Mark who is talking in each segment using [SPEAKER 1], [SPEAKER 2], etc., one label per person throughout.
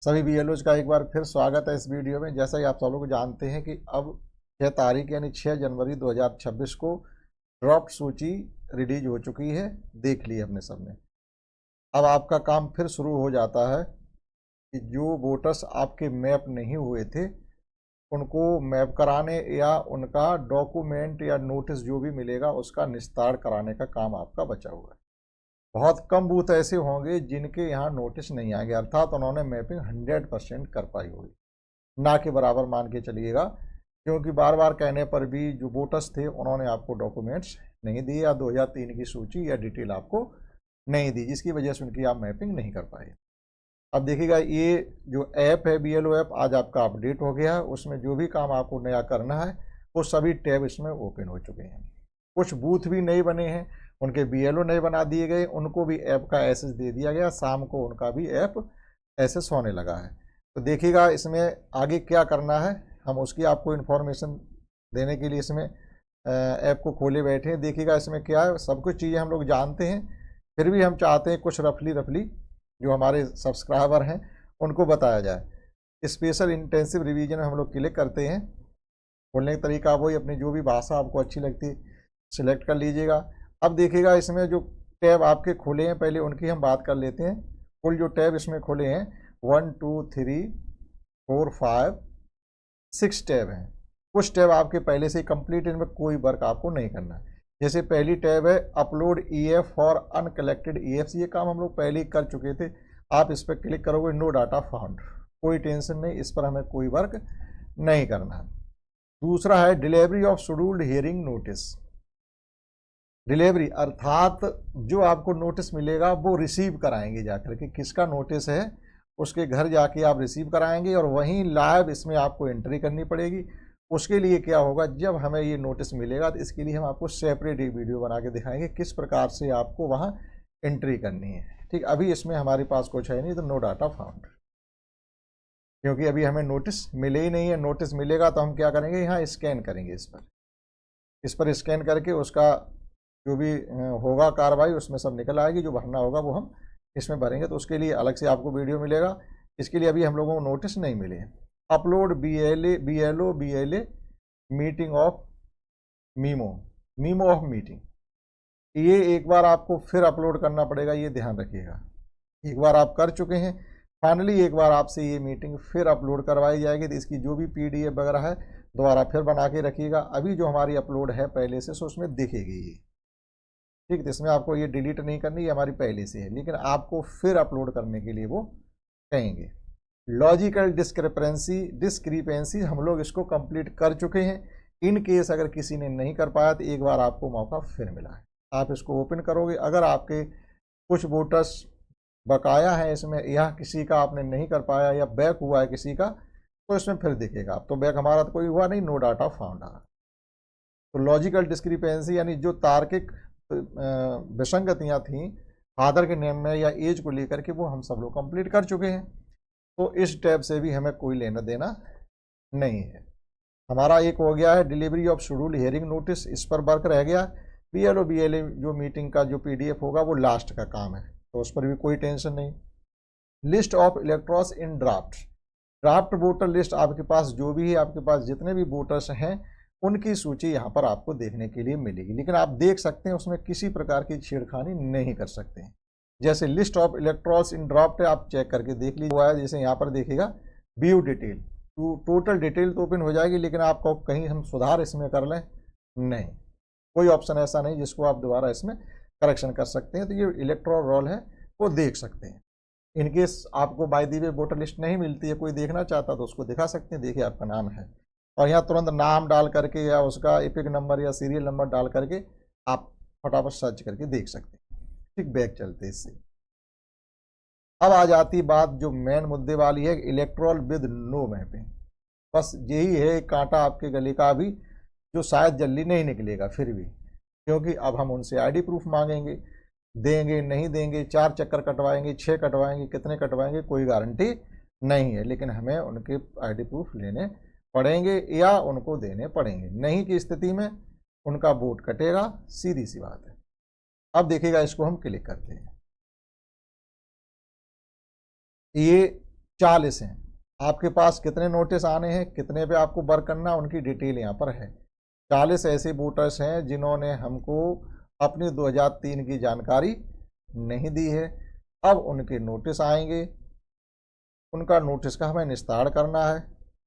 [SPEAKER 1] सभी बीएलओज का एक बार फिर स्वागत है इस वीडियो में। जैसा कि आप सब लोग जानते हैं कि अब 6 तारीख यानी 6 जनवरी 2026 को ड्रॉप्ड सूची रिलीज हो चुकी है, देख ली हमने सबने। अब आपका काम फिर शुरू हो जाता है कि जो वोटर्स आपके मैप नहीं हुए थे उनको मैप कराने या उनका डॉक्यूमेंट या नोटिस जो भी मिलेगा उसका निस्तार कराने का काम आपका बचा हुआ है। बहुत कम बूथ ऐसे होंगे जिनके यहाँ नोटिस नहीं आएंगे, अर्थात उन्होंने मैपिंग 100% कर पाई होगी, ना के बराबर मान के चलिएगा, क्योंकि बार बार कहने पर भी जो वोटर्स थे उन्होंने आपको डॉक्यूमेंट्स नहीं दिए या 2003 की सूची या डिटेल आपको नहीं दी, जिसकी वजह से उनकी आप मैपिंग नहीं कर पाए। अब देखिएगा ये जो ऐप है बीएलओ ऐप आज आपका अपडेट हो गया है, उसमें जो भी काम आपको नया करना है वो सभी टैब इसमें ओपन हो चुके हैं। कुछ बूथ भी नए बने हैं, उनके बीएलओ नए बना दिए गए, उनको भी ऐप का एक्सेस दे दिया गया, शाम को उनका भी ऐप एक्सेस होने लगा है। तो देखिएगा इसमें आगे क्या करना है, हम उसकी आपको इन्फॉर्मेशन देने के लिए इसमें ऐप को खोले बैठे हैं। देखिएगा इसमें क्या है, सब कुछ चीज़ें हम लोग जानते हैं, फिर भी हम चाहते हैं कुछ रफली जो हमारे सब्सक्राइबर हैं उनको बताया जाए। स्पेशल इंटेंसिव रिवीजन हम लोग क्लिक करते हैं। बोलने का तरीका वही, अपनी जो भी भाषा आपको अच्छी लगती है सिलेक्ट कर लीजिएगा। अब देखिएगा इसमें जो टैब आपके खुले हैं पहले उनकी हम बात कर लेते हैं। कुल जो टैब इसमें खुले हैं 1 2 3 4 5 6 टैब हैं। कुछ टैब आपके पहले से ही कंप्लीट, इनमें कोई वर्क आपको नहीं करना है। जैसे पहली टैब है upload EF for uncollected EF, ये काम हम लोग पहले ही कर चुके थे। आप इस पर क्लिक करोगे, नो डाटा फाउंड, कोई टेंशन नहीं, इस पर हमें कोई वर्क नहीं करना है। दूसरा है delivery of scheduled hearing notice. Delivery अर्थात जो आपको नोटिस मिलेगा वो रिसीव कराएंगे जाकर के, किसका नोटिस है उसके घर जाके आप रिसीव कराएंगे और वहीं लाइव इसमें आपको एंट्री करनी पड़ेगी। उसके लिए क्या होगा, जब हमें ये नोटिस मिलेगा तो इसके लिए हम आपको सेपरेट एक वीडियो बना के दिखाएंगे किस प्रकार से आपको वहाँ एंट्री करनी है। ठीक, अभी इसमें हमारे पास कुछ है नहीं, तो नो डाटा फाउंड, क्योंकि अभी हमें नोटिस मिले ही नहीं है। नोटिस मिलेगा तो हम क्या करेंगे, यहाँ स्कैन करेंगे, इस पर स्कैन करके उसका जो भी होगा कार्रवाई उसमें सब निकल आएगी, जो भरना होगा वो हम इसमें भरेंगे। तो उसके लिए अलग से आपको वीडियो मिलेगा, इसके लिए अभी हम लोगों को नोटिस नहीं मिले। Upload BLA meeting of memo of meeting, ये एक बार आपको फिर अपलोड करना पड़ेगा, ये ध्यान रखिएगा। एक बार आप कर चुके हैं, फाइनली एक बार आपसे ये मीटिंग फिर अपलोड करवाई जाएगी, तो इसकी जो भी पीडीएफ वगैरह है दोबारा फिर बना के रखिएगा। अभी जो हमारी अपलोड है पहले से सो उसमें दिखेगी ये, ठीक है। इसमें आपको ये डिलीट नहीं करनी, ये हमारी पहले से है, लेकिन आपको फिर अपलोड करने के लिए वो कहेंगे। लॉजिकल डिस्क्रिपेंसी हम लोग इसको कंप्लीट कर चुके हैं। इन केस अगर किसी ने नहीं कर पाया तो एक बार आपको मौका फिर मिला है, आप इसको ओपन करोगे। अगर आपके कुछ वोटर्स बकाया है इसमें, या किसी का आपने नहीं कर पाया या बैक हुआ है किसी का, तो इसमें फिर दिखेगा। अब तो बैक हमारा तो कोई हुआ नहीं, नो डाटा फाउंड आ। तो लॉजिकल डिस्क्रिपेंसी यानी जो तार्किक विसंगतियाँ थीं फादर के नेम में या एज को लेकर के, वो हम सब लोग कंप्लीट कर चुके हैं। तो इस टैब से भी हमें कोई लेना देना नहीं है। हमारा एक हो गया है delivery of scheduled hearing notice, इस पर वर्क रह गया। बीएलए जो मीटिंग का जो पीडीएफ होगा वो लास्ट का काम है, तो उस पर भी कोई टेंशन नहीं। List of electors in draft voter list, आपके पास जो भी है, आपके पास जितने भी वोटर्स हैं उनकी सूची यहाँ पर आपको देखने के लिए मिलेगी, लेकिन आप देख सकते हैं उसमें किसी प्रकार की छेड़खानी नहीं कर सकते हैं। जैसे लिस्ट ऑफ इलेक्ट्रॉल्स इन ड्राफ्ट है, आप चेक करके देख लीजिए हुआ है। जैसे यहाँ पर देखिएगा व्यू डिटेल, टोटल डिटेल तो ओपन हो जाएगी, लेकिन आपको कहीं हम सुधार इसमें कर लें नहीं, कोई ऑप्शन ऐसा नहीं जिसको आप दोबारा इसमें करेक्शन कर सकते हैं। तो ये इलेक्ट्रॉल रोल है वो देख सकते हैं। इनकेस आपको by the way voter list नहीं मिलती है, कोई देखना चाहता तो उसको दिखा सकते हैं, देखिए आपका नाम है, और यहाँ तुरंत नाम डाल करके या उसका एपिक नंबर या सीरियल नंबर डाल करके आप फटाफट सर्च करके देख सकते हैं। ठीक, बैक चलते इससे। अब आ जाती बात जो मेन मुद्दे वाली है, इलेक्ट्रॉल विद नो मैपिंग। बस यही है कांटा आपके गले का भी, जो शायद जल्दी नहीं निकलेगा फिर भी, क्योंकि अब हम उनसे आईडी प्रूफ मांगेंगे, देंगे नहीं देंगे, 4 चक्कर कटवाएंगे, 6 कटवाएंगे, कितने कटवाएंगे कोई गारंटी नहीं है, लेकिन हमें उनके आईडी प्रूफ लेने पड़ेंगे या उनको देने पड़ेंगे। नहीं की स्थिति में उनका वोट कटेगा, सीधी सी बात है। अब देखिएगा इसको हम क्लिक करते हैं, ये 40 हैं। आपके पास कितने नोटिस आने हैं, कितने पे आपको वर्क करना, उनकी डिटेल यहाँ पर है। 40 ऐसे वोटर्स हैं जिन्होंने हमको अपनी 2003 की जानकारी नहीं दी है। अब उनके नोटिस आएंगे, उनका नोटिस का हमें निस्तारण करना है।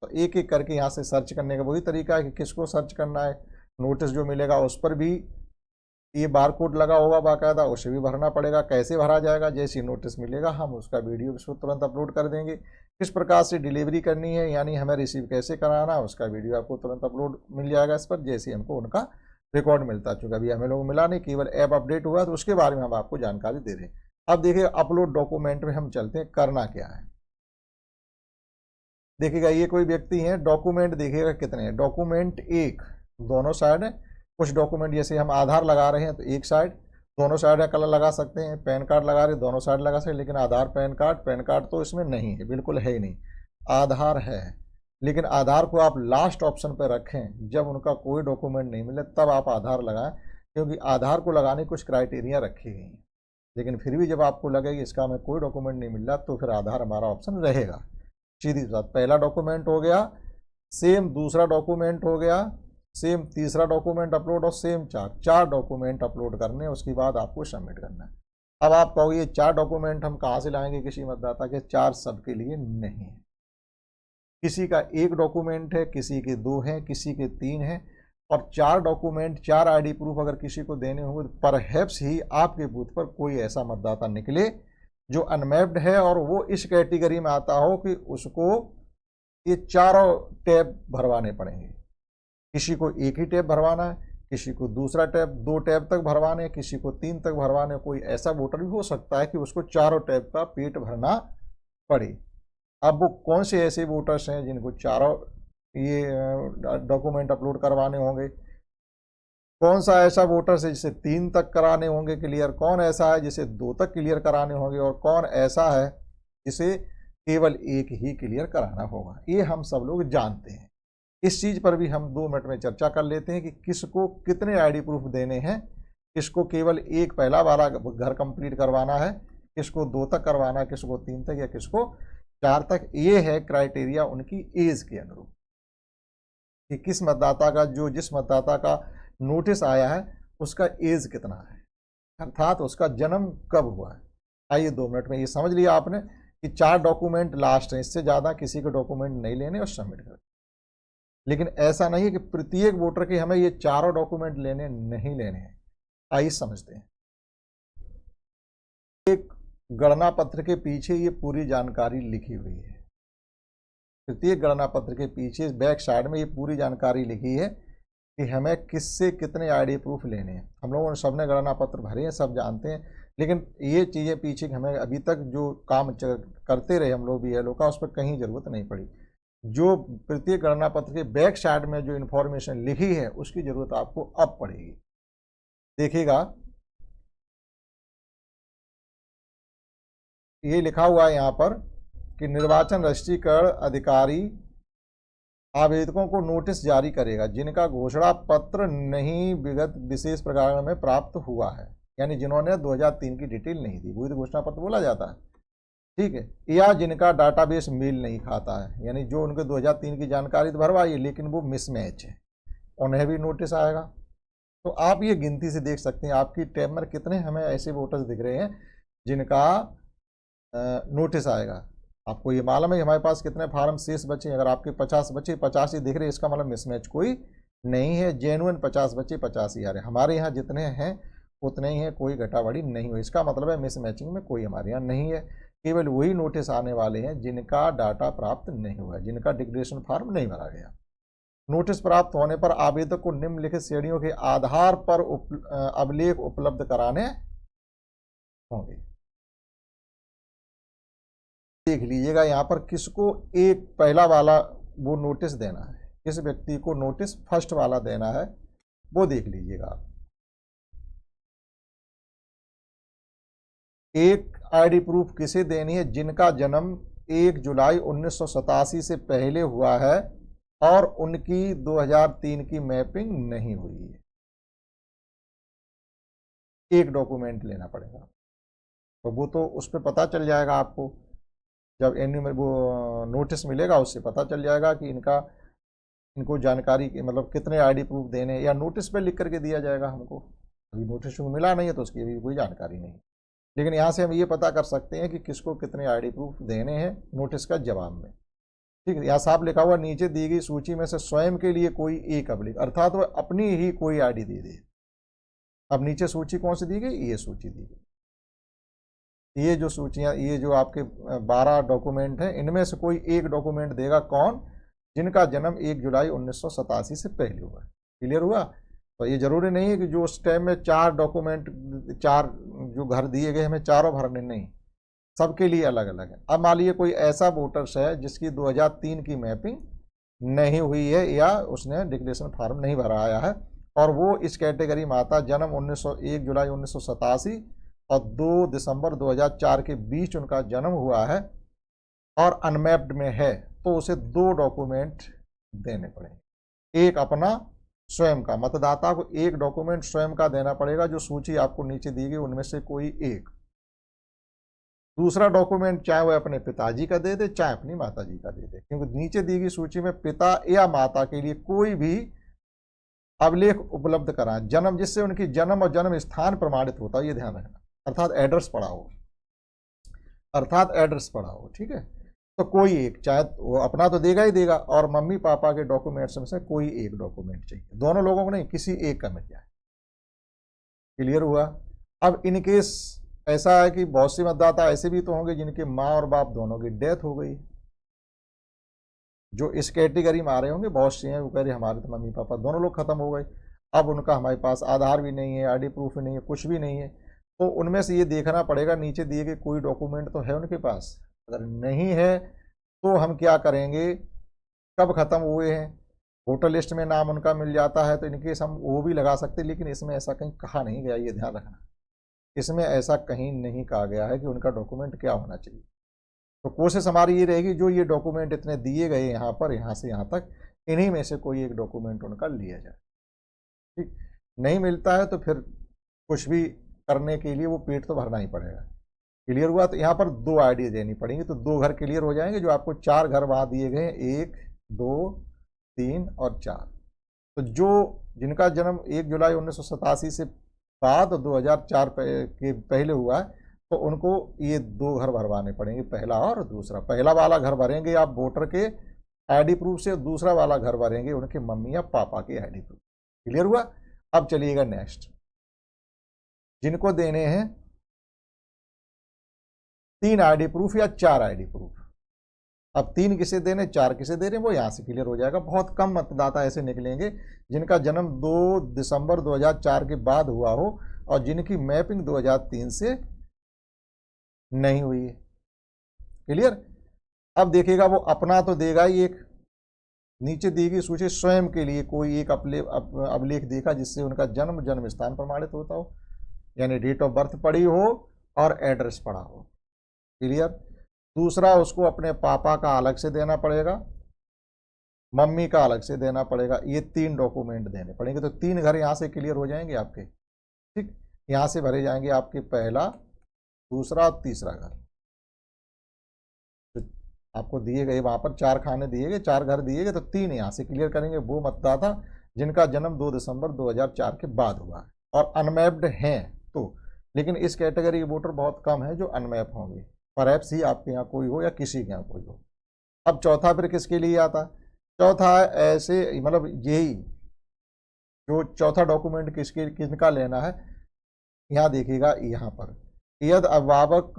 [SPEAKER 1] तो एक एक करके यहाँ से सर्च करने का वही तरीका है कि किसको सर्च करना है। नोटिस जो मिलेगा उस पर भी ये बारकोड लगा होगा बाकायदा, उसे भी भरना पड़ेगा। कैसे भरा जाएगा, जैसी नोटिस मिलेगा हम उसका वीडियो उसको तुरंत अपलोड कर देंगे। किस प्रकार से डिलीवरी करनी है, यानी हमें रिसीव कैसे कराना है, उसका वीडियो आपको तुरंत अपलोड मिल जाएगा इस पर, जैसे हमको उनका रिकॉर्ड मिलता चुका। अभी हमें लोग मिला नहीं, केवल ऐप अपडेट हुआ तो उसके बारे में हम आपको जानकारी दे रहे हैं। अब देखिए अपलोड डॉक्यूमेंट में हम चलते हैं, करना क्या है। देखिएगा ये कोई व्यक्ति है, डॉक्यूमेंट देखिएगा कितने हैं। डॉक्यूमेंट एक, दोनों साइड है। कुछ डॉक्यूमेंट जैसे हम आधार लगा रहे हैं तो एक साइड, दोनों साइड का कलर लगा सकते हैं। पैन कार्ड लगा रहे हैं दोनों साइड लगा सकते हैं, लेकिन आधार पैन कार्ड तो इसमें नहीं है, बिल्कुल है ही नहीं। आधार है, लेकिन आधार को आप लास्ट ऑप्शन पर रखें, जब उनका कोई डॉक्यूमेंट नहीं मिले तब आप आधार लगाएं, क्योंकि आधार को लगाने कुछ क्राइटेरिया रखी गई हैं। लेकिन फिर भी जब आपको लगे कि इसका हमें कोई डॉक्यूमेंट नहीं मिल रहा, तो फिर आधार हमारा ऑप्शन रहेगा। सीधी बात, पहला डॉक्यूमेंट हो गया, सेम दूसरा डॉक्यूमेंट हो गया, सेम तीसरा डॉक्यूमेंट अपलोड, और सेम चार डॉक्यूमेंट अपलोड करने, उसके बाद आपको सबमिट करना है। अब आप कहोगे ये 4 डॉक्यूमेंट हम कहाँ से लाएंगे किसी मतदाता के? 4 सबके लिए नहीं है। किसी का 1 डॉक्यूमेंट है, किसी के 2 हैं, किसी के 3 हैं। और 4 डॉक्यूमेंट, 4 आईडी प्रूफ अगर किसी को देने होंगे तो परहैप्स ही आपके बूथ पर कोई ऐसा मतदाता निकले जो अनमैप्ड है और वो इस कैटेगरी में आता हो कि उसको ये चारों टैब भरवाने पड़ेंगे। किसी को एक ही टैब भरवाना है, किसी को दूसरा टैब, 2 टैब तक भरवाने हैं, किसी को 3 तक भरवाने। कोई ऐसा वोटर भी हो सकता है कि उसको चारों टैब का पेट भरना पड़े। अब वो कौन से ऐसे वोटर्स हैं जिनको चारों ये डॉक्यूमेंट अपलोड करवाने होंगे? कौन सा ऐसा वोटर्स है जिसे 3 तक कराने होंगे क्लियर? कौन ऐसा है जिसे 2 तक क्लियर कराने होंगे? और कौन ऐसा है जिसे केवल 1 ही क्लियर कराना होगा? ये हम सब लोग जानते हैं। इस चीज़ पर भी हम 2 मिनट में चर्चा कर लेते हैं कि किसको कितने आईडी प्रूफ देने हैं, किसको केवल 1 पहला वाला घर कंप्लीट करवाना है, किसको 2 तक करवाना है, किसको 3 तक या किसको 4 तक। ये है क्राइटेरिया उनकी एज के अनुरूप कि किस मतदाता का, जो जिस मतदाता का नोटिस आया है उसका एज कितना है, अर्थात उसका जन्म कब हुआ है। आइए 2 मिनट में ये समझ लिया आपने कि 4 डॉक्यूमेंट लास्ट हैं, इससे ज़्यादा किसी के डॉक्यूमेंट नहीं लेने और सबमिट कर। लेकिन ऐसा नहीं है कि प्रत्येक वोटर के हमें ये चारों डॉक्यूमेंट लेने नहीं लेने हैं। आइए समझते हैं। एक गणना पत्र के पीछे ये पूरी जानकारी लिखी हुई है। प्रत्येक गणना पत्र के पीछे बैक साइड में ये पूरी जानकारी लिखी है कि हमें किससे कितने आईडी प्रूफ लेने हैं। हम लोगों ने सबने गणना पत्र भरे हैं, सब जानते हैं, लेकिन ये चीज़ें पीछे हमें अभी तक जो काम करते रहे हम लोग भी BLO का, उस पर कहीं ज़रूरत नहीं पड़ी। जो प्रत्येक गणना पत्र के बैक साइड में जो इन्फॉर्मेशन लिखी है उसकी ज़रूरत आपको अब पड़ेगी। देखिएगा ये लिखा हुआ है यहाँ पर कि निर्वाचन रजिस्ट्रीकरण अधिकारी आवेदकों को नोटिस जारी करेगा जिनका घोषणा पत्र नहीं विगत विशेष प्रकार में प्राप्त हुआ है, यानी जिन्होंने 2003 की डिटेल नहीं दी, वही तो घोषणा पत्र बोला जाता है, ठीक है। या जिनका डाटाबेस मेल नहीं खाता है, यानी जो उनके 2003 की जानकारी तो भरवाई है लेकिन वो मिसमैच है, उन्हें भी नोटिस आएगा। तो आप ये गिनती से देख सकते हैं आपकी टैब में कितने हमें ऐसे वोटर्स दिख रहे हैं जिनका नोटिस आएगा। आपको ये मालूम है हमारे पास कितने फार्म शेष बचे? अगर आपके 50 बचे, 50 ही दिख रहे, इसका मतलब मिसमैच कोई नहीं है, जेन्युइन 50 बचे 50 ही आ रहे। हमारे यहाँ जितने हैं उतने ही हैं, कोई घटाबढ़ी नहीं हुई। इसका मतलब है मिसमैचिंग में कोई हमारे यहाँ नहीं है। केवल वही नोटिस आने वाले हैं जिनका डाटा प्राप्त नहीं हुआ, जिनका डिक्लेरेशन फॉर्म नहीं भरा गया। नोटिस प्राप्त होने पर आवेदक को निम्नलिखित श्रेणियों के आधार पर अभिलेख उपलब्ध कराने होंगे। देख लीजिएगा यहाँ पर किसको एक पहला वाला वो नोटिस देना है, किस व्यक्ति को नोटिस फर्स्ट वाला देना है वो देख लीजिएगा आप। एक आईडी प्रूफ किसे देनी है? जिनका जन्म 1 जुलाई 1987 से पहले हुआ है और उनकी 2003 की मैपिंग नहीं हुई है। एक डॉक्यूमेंट लेना पड़ेगा, तो वो तो उस पर पता चल जाएगा आपको। जब वो नोटिस मिलेगा उससे पता चल जाएगा कि इनको जानकारी मतलब कितने आईडी प्रूफ देने, या नोटिस पे लिख करके दिया जाएगा हमको। अभी नोटिस को मिला नहीं है तो उसकी अभी कोई जानकारी नहीं, लेकिन यहाँ से हम ये पता कर सकते हैं कि किसको कितने आईडी प्रूफ देने हैं नोटिस का जवाब में। ठीक है, यहाँ साफ लिखा हुआ नीचे दी गई सूची में से स्वयं के लिए कोई एक अभिलेख, अर्थात वह अपनी ही कोई आईडी दे दे। अब नीचे सूची कौन सी दी गई, ये सूची दी गई। ये जो सूचियां, ये जो आपके 12 डॉक्यूमेंट हैं, इनमें से कोई एक डॉक्यूमेंट देगा कौन, जिनका जन्म 1 जुलाई 1987 से पहले हुआ है। क्लियर हुआ। तो ये जरूरी नहीं है कि जो उस टाइम में 4 डॉक्यूमेंट, 4 जो घर दिए गए हमें चारों भरने, नहीं, सबके लिए अलग अलग है। अब मान लीजिए कोई ऐसा वोटर्स है जिसकी 2003 की मैपिंग नहीं हुई है या उसने डिक्लेरेशन फॉर्म नहीं भराया है, और वो इस कैटेगरी में आता, जन्म 1 जुलाई 1987 और 2 दिसंबर 2004 के बीच उनका जन्म हुआ है और अनमैप्ड में है, तो उसे 2 डॉक्यूमेंट देने पड़ेंगे। एक अपना स्वयं का, मतदाता को एक डॉक्यूमेंट स्वयं का देना पड़ेगा, जो सूची आपको नीचे दी गई उनमें से कोई एक। दूसरा डॉक्यूमेंट चाहे वह अपने पिताजी का दे दे चाहे अपनी माताजी का दे दे, क्योंकि नीचे दी गई सूची में पिता या माता के लिए कोई भी अभिलेख उपलब्ध कराएं, जन्म, जिससे उनकी जन्म और जन्म स्थान प्रमाणित होता है, ये ध्यान रखना, अर्थात एड्रेस पड़ा हो, अर्थात एड्रेस पड़ा हो। ठीक है, तो कोई एक, चाहे वो अपना तो देगा ही देगा, और मम्मी पापा के डॉक्यूमेंट्स में से कोई एक डॉक्यूमेंट चाहिए, दोनों लोगों को नहीं, किसी एक का मिल जाए। क्लियर हुआ। अब इन केस ऐसा है कि बहुत सी मतदाता ऐसे भी तो होंगे जिनके माँ और बाप दोनों की डेथ हो गई, जो इस कैटेगरी में आ रहे होंगे, बहुत से हैं वो कह रहे हमारे तो मम्मी पापा दोनों लोग खत्म हो गए, अब उनका हमारे पास आधार भी नहीं है, आईडी प्रूफ भी नहीं है, कुछ भी नहीं है, तो उनमें से ये देखना पड़ेगा नीचे दिए गए कोई डॉक्यूमेंट तो है उनके पास। अगर नहीं है तो हम क्या करेंगे, कब खत्म हुए हैं, वोटर लिस्ट में नाम उनका मिल जाता है तो इनकेस हम वो भी लगा सकते हैं, लेकिन इसमें ऐसा कहीं कहा नहीं गया, ये ध्यान रखना, इसमें ऐसा कहीं नहीं कहा गया है कि उनका डॉक्यूमेंट क्या होना चाहिए। तो कोशिश हमारी ये रहेगी, जो ये डॉक्यूमेंट इतने दिए गए यहाँ पर, यहाँ से यहाँ तक, इन्हीं में से कोई एक डॉक्यूमेंट उनका लिया जाए। ठीक, नहीं मिलता है तो फिर कुछ भी करने के लिए वो पेट तो भरना ही पड़ेगा। क्लियर हुआ। तो यहाँ पर 2 आईडी देनी पड़ेंगी, तो 2 घर क्लियर हो जाएंगे, जो आपको 4 घर वहाँ दिए गए, 1 2 3 और 4। तो जो जिनका जन्म 1 जुलाई 1987 से बाद 2004 के पहले हुआ है, तो उनको ये 2 घर भरवाने पड़ेंगे, पहला और दूसरा। पहला वाला घर भरेंगे आप वोटर के आईडी प्रूफ से, दूसरा वाला घर भरेंगे उनके मम्मी या पापा के आईडी प्रूफ। क्लियर हुआ। अब चलिएगा नेक्स्ट, जिनको देने हैं 3 आईडी प्रूफ या 4 आईडी प्रूफ। अब 3 किसे देने, 4 किसे दे रहे हैं, वो यहां से क्लियर हो जाएगा। बहुत कम मतदाता ऐसे निकलेंगे जिनका जन्म 2 दिसंबर 2004 के बाद हुआ हो और जिनकी मैपिंग 2003 से नहीं हुई है। क्लियर। अब देखिएगा वो अपना तो देगा ही एक, नीचे दी गई सूची स्वयं के लिए कोई एक अभिलेख देखा जिससे उनका जन्म स्थान प्रमाणित होता हो, यानी डेट ऑफ बर्थ पड़ी हो और एड्रेस पड़ा हो। क्लियर। दूसरा, उसको अपने पापा का अलग से देना पड़ेगा, मम्मी का अलग से देना पड़ेगा, ये 3 डॉक्यूमेंट देने पड़ेंगे। तो 3 घर यहाँ से क्लियर हो जाएंगे आपके। ठीक, यहाँ से भरे जाएंगे आपके पहला, दूसरा और तीसरा घर। तो आपको दिए गए वहाँ पर 4 खाने दिए गए, 4 घर दिए गए, तो 3 यहाँ से क्लियर करेंगे वो मतदाता जिनका जन्म 2 दिसंबर 2004 के बाद हुआ है और अनमैप्ड हैं। तो लेकिन इस कैटेगरी के वोटर बहुत कम है जो अनमैप होंगे, परहैप्स ही आपके यहाँ कोई हो या किसी के यहाँ कोई हो। अब चौथा फिर किसके लिए आता है, चौथा है ऐसे, मतलब यही जो चौथा डॉक्यूमेंट किसका लेना है, यहाँ देखिएगा, यहाँ पर यदि अभिभावक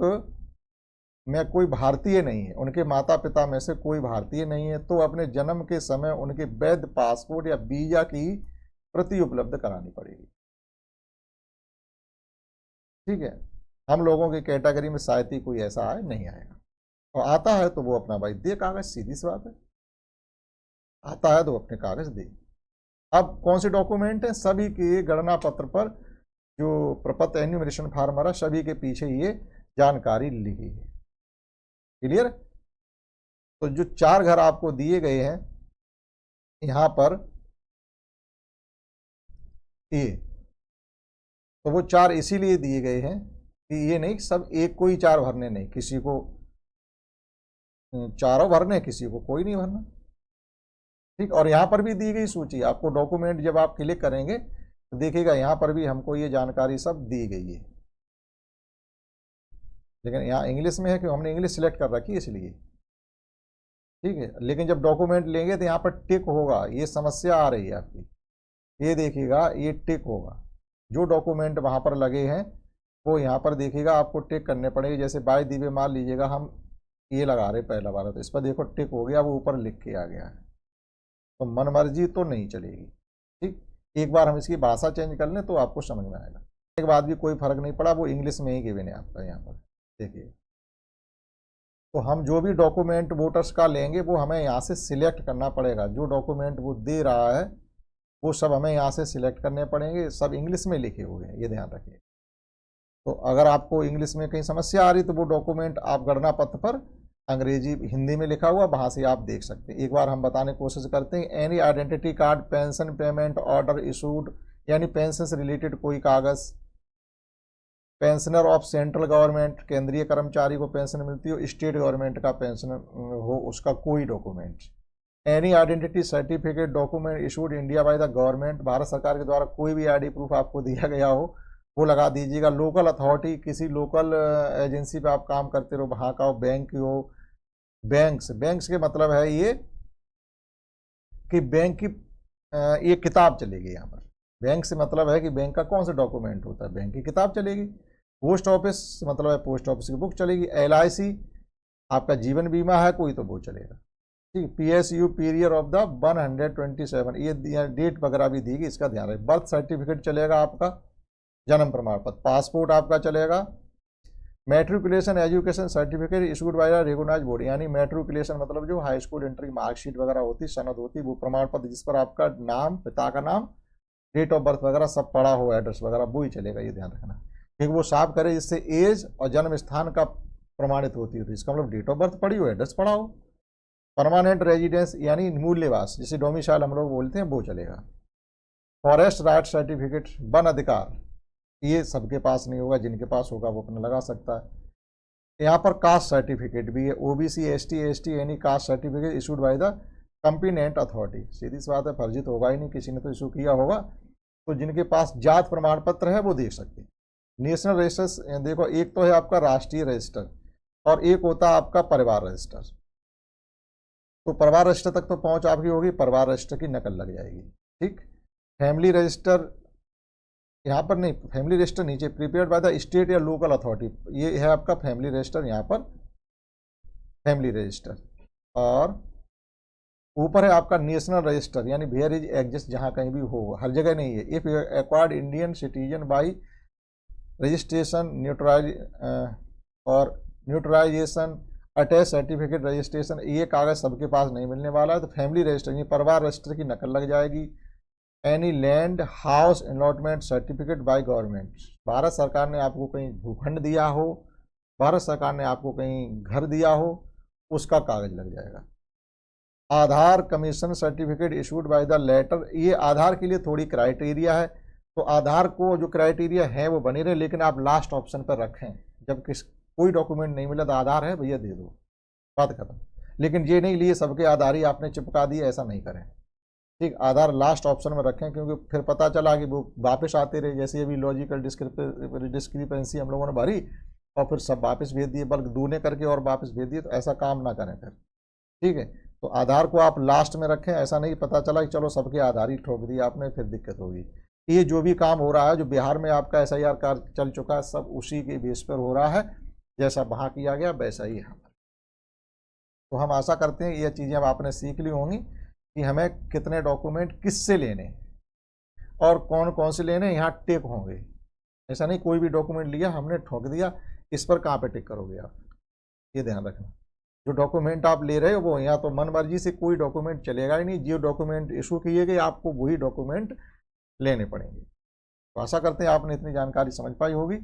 [SPEAKER 1] में कोई भारतीय नहीं है, उनके माता पिता में से कोई भारतीय नहीं है, तो अपने जन्म के समय उनके वैध पासपोर्ट या वीजा की प्रति उपलब्ध करानी पड़ेगी। ठीक है, हम लोगों की कैटेगरी में शायद ही कोई ऐसा आए, नहीं आएगा, और आता है तो वो अपना भाई दे कागज, सीधी सी बात है, आता है तो अपने कागज दे। अब कौन से डॉक्यूमेंट है, सभी के गणना पत्र पर जो प्रपत्र एन्यूमरेशन फॉर्म है, सभी के पीछे ये जानकारी लिखी है। क्लियर। तो जो 4 घर आपको दिए गए हैं यहां पर ये, तो वो 4 इसीलिए दिए गए हैं कि ये नहीं सब एक को ही 4 भरने, नहीं, किसी को चारों भरने, किसी को कोई नहीं भरना। ठीक, और यहाँ पर भी दी गई सूची आपको, डॉक्यूमेंट जब आप क्लिक करेंगे तो देखिएगा यहाँ पर भी हमको ये जानकारी सब दी गई है, लेकिन यहाँ इंग्लिश में है कि हमने इंग्लिश सिलेक्ट कर रखी है इसलिए। ठीक है, लेकिन जब डॉक्यूमेंट लेंगे तो यहाँ पर टिक होगा, ये समस्या आ रही है आपकी, ये देखिएगा ये टिक होगा, जो डॉक्यूमेंट वहाँ पर लगे हैं वो यहाँ पर देखिएगा आपको टिक करने पड़ेंगे। जैसे बाय दिव्य मान लीजिएगा हम ये लगा रहे पहला वाला, तो इस पर देखो टिक हो गया, वो ऊपर लिख के आ गया है, तो मनमर्जी तो नहीं चलेगी। ठीक, एक बार हम इसकी भाषा चेंज कर लें तो आपको समझ में आएगा। एक बाद भी कोई फर्क नहीं पड़ा, वो इंग्लिश में ही गिवन है आपका यहाँ पर देखिए। तो हम जो भी डॉक्यूमेंट वोटर्स का लेंगे वो हमें यहाँ से सिलेक्ट करना पड़ेगा, जो डॉक्यूमेंट वो दे रहा है वो सब हमें यहाँ से सिलेक्ट करने पड़ेंगे, सब इंग्लिश में लिखे हुए हैं, ये ध्यान रखिए। तो अगर आपको इंग्लिश में कहीं समस्या आ रही तो वो डॉक्यूमेंट आप गणना पत्र पर अंग्रेजी हिंदी में लिखा हुआ वहाँ से आप देख सकते हैं। एक बार हम बताने की कोशिश करते हैं। Any identity card, pension payment order issued, यानी पेंशन से रिलेटेड कोई कागज़, पेंशनर ऑफ सेंट्रल गवर्नमेंट, केंद्रीय कर्मचारी को पेंशन मिलती हो, स्टेट गवर्नमेंट का पेंशन हो, उसका कोई document. Any identity certificate document issued India by the government, Bharat सरकार के द्वारा कोई भी आईडी प्रूफ आपको दिया गया हो वो लगा दीजिएगा। लोकल अथॉरिटी, किसी लोकल एजेंसी पे आप काम करते रहो, वहाँ का हो, बैंक हो, बैंक्स के मतलब है ये कि बैंक की ये किताब चलेगी यहाँ पर। बैंक से मतलब है कि बैंक का कौन सा डॉक्यूमेंट होता है, बैंक की किताब चलेगी। पोस्ट ऑफिस मतलब है पोस्ट ऑफिस की बुक चलेगी। LIC आपका जीवन बीमा है कोई तो वो चलेगा। ठीक, PSU पीरियड ऑफ द 127, ये डेट वगैरह भी दी गई, इसका ध्यान रखें। बर्थ सर्टिफिकेट चलेगा आपका, जन्म प्रमाण पत्र, पासपोर्ट आपका चलेगा। Matriculation education certificate issued by recognised body, यानी मैट्रिकुलेशन मतलब जो हाई स्कूल एंट्री मार्कशीट वगैरह होती, सनद होती, वो प्रमाण पत्र जिस पर आपका नाम, पिता का नाम, डेट ऑफ बर्थ वगैरह सब पड़ा हो, एड्रेस वगैरह, वो ही चलेगा, ये ध्यान रखना। क्योंकि वो साफ करे जिससे एज और जन्म स्थान का प्रमाणित होती है, तो इसका मतलब डेट ऑफ बर्थ पड़ी हो, एड्रेस पड़ा हो। परमानेंट रेजिडेंस यानी मूल निवास, जिसे डोमिसाइल हम लोग बोलते हैं, वो चलेगा। फॉरेस्ट राइट सर्टिफिकेट, वन अधिकार, ये सबके पास नहीं होगा, जिनके पास होगा वो अपना लगा सकता है। यहाँ पर कास्ट सर्टिफिकेट भी है, OBC ST any caste certificate issued by the competent authority. सीधी सी बात है, फर्जी तो होगा ही नहीं, किसी ने तो इशू किया होगा। तो जिनके पास जात प्रमाण पत्र है वो देख सकते हैं। नेशनल रजिस्टर देखो, एक तो है आपका राष्ट्रीय रजिस्टर और एक होता है आपका परिवार रजिस्टर। तो परिवार रजिस्टर तक तो पहुंच आपकी होगी, परिवार रजिस्टर की नकल लग जाएगी। ठीक, फैमिली रजिस्टर यहाँ पर नहीं, फैमिली रजिस्टर नीचे, प्रिपेयर्ड बाय द स्टेट या लोकल अथॉरिटी, ये है आपका फैमिली रजिस्टर, यहाँ पर फैमिली रजिस्टर। और ऊपर है आपका नेशनल रजिस्टर, यानी वेयर इज एग्जिस्ट, जहाँ कहीं भी हो, हर जगह नहीं है। If acquired Indian citizen by registration naturalisation attach certificate registration, ये कागज़ सबके पास नहीं मिलने वाला है। तो फैमिली रजिस्टर, ये परिवार रजिस्टर की नकल लग जाएगी। Any land house allotment certificate by government, Bharat सरकार ने आपको कहीं भूखंड दिया हो, भारत सरकार ने आपको कहीं घर दिया हो, उसका कागज लग जाएगा। Aadhaar commission certificate issued by the letter, ये आधार के लिए थोड़ी क्राइटेरिया है, तो आधार को जो क्राइटेरिया है वो बनी रहे, लेकिन आप लास्ट ऑप्शन पर रखें। जब कोई डॉक्यूमेंट नहीं मिला तो आधार है भैया दे दो, बात खत्म। लेकिन ये नहीं लिए सबके आधार ही आपने चिपका दिए, ऐसा नहीं करें। ठीक, आधार लास्ट ऑप्शन में रखें, क्योंकि फिर पता चला कि वो वापस आते रहे, जैसे अभी लॉजिकल डिस्क्रिपेंसी हम लोगों ने भरी और फिर सब वापस भेज दिए, बल्कि दूने करके और वापस भेज दिए, तो ऐसा काम ना करें फिर। ठीक है, तो आधार को आप लास्ट में रखें, ऐसा नहीं पता चला कि चलो सबके आधार ही ठोक दिए आपने, फिर दिक्कत होगी। ये जो भी काम हो रहा है, जो बिहार में आपका SIR कार्य चल चुका है, सब उसी के बेस पर हो रहा है, जैसा वहाँ किया गया वैसा ही यहाँ पर। तो हम आशा करते हैं ये चीज़ें अब आपने सीख ली होंगी कि हमें कितने डॉक्यूमेंट किससे लेने और कौन कौन से लेने, यहाँ टिक होंगे। ऐसा नहीं कोई भी डॉक्यूमेंट लिया हमने ठोक दिया, इस पर कहाँ पे टिक करोगे आप, ये ध्यान रखना। जो डॉक्यूमेंट आप ले रहे हो वो यहाँ तो मन मर्जी से कोई डॉक्यूमेंट चलेगा ही नहीं, जो डॉक्यूमेंट इशू किए गए आपको वही डॉक्यूमेंट लेने पड़ेंगे। तो आशा करते हैं आपने इतनी जानकारी समझ पाई होगी।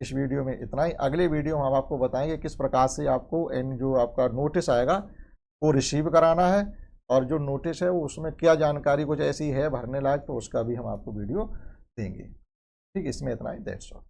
[SPEAKER 1] इस वीडियो में इतना ही। अगले वीडियो में हम आपको बताएंगे किस प्रकार से आपको जो आपका नोटिस आएगा वो रिसीव कराना है, और जो नोटिस है वो उसमें क्या जानकारी कुछ ऐसी है भरने लायक, तो उसका भी हम आपको वीडियो देंगे। ठीक, इसमें इतना ही, दैट्स ऑल।